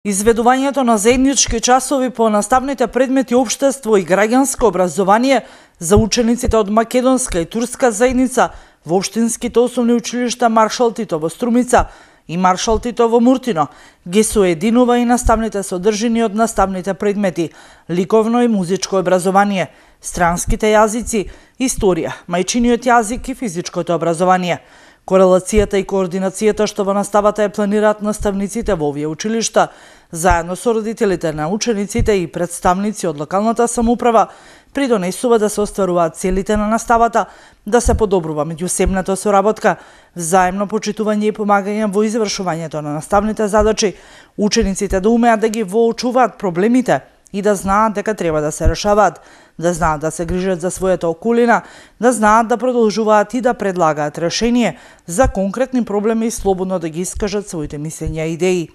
Изведувањето на заеднички часови по наставните предмети општество и граѓанско образование за учениците од македонска и турска заедница во општинските основни училишта Маршал Тито во Струмица и Маршал Тито во Муртино ги соединува и наставните содржини од наставните предмети ликовно и музичко образование, странските јазици, историја, мајчиниот јазик и физичкото образование. Корелацијата и координацијата што во наставата е планираат наставниците во овие училишта, заедно со родителите на учениците и представници од локалната самоуправа, придонесува да се остваруваат целите на наставата, да се подобрува меѓусебната соработка, взаемно почитување и помагање во извршувањето на наставните задачи, учениците да умеат да ги воочуваат проблемите и да знаат дека треба да се решаваат, да знаат да се грижат за својата околина, да знаат да продолжуваат и да предлагаат решение за конкретни проблеми и слободно да ги искажат своите мислења и идеи.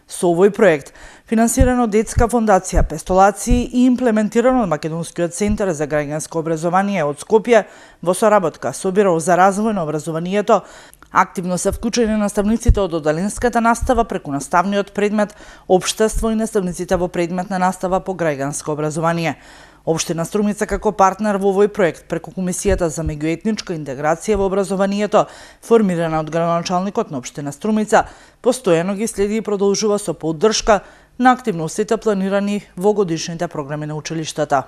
Со овој проект, финансиран од Детска фондација Пестолаци и имплементиран од Македонскиот центар за граѓанско образование од Скопје во соработка со Биро за развој на образованието, активно се вклучени наставниците од оддаленската настава преку наставниот предмет општество и наставниците во предмет на настава по граѓанско образование. Општина Струмица како партнер во овој проект преку Комисијата за меѓуетничка интеграција во образованието, формирана од градоначалникот на општина Струмица, постојано ги следи и продолжува со поддршка на активностите планирани во годишните програми на училиштата.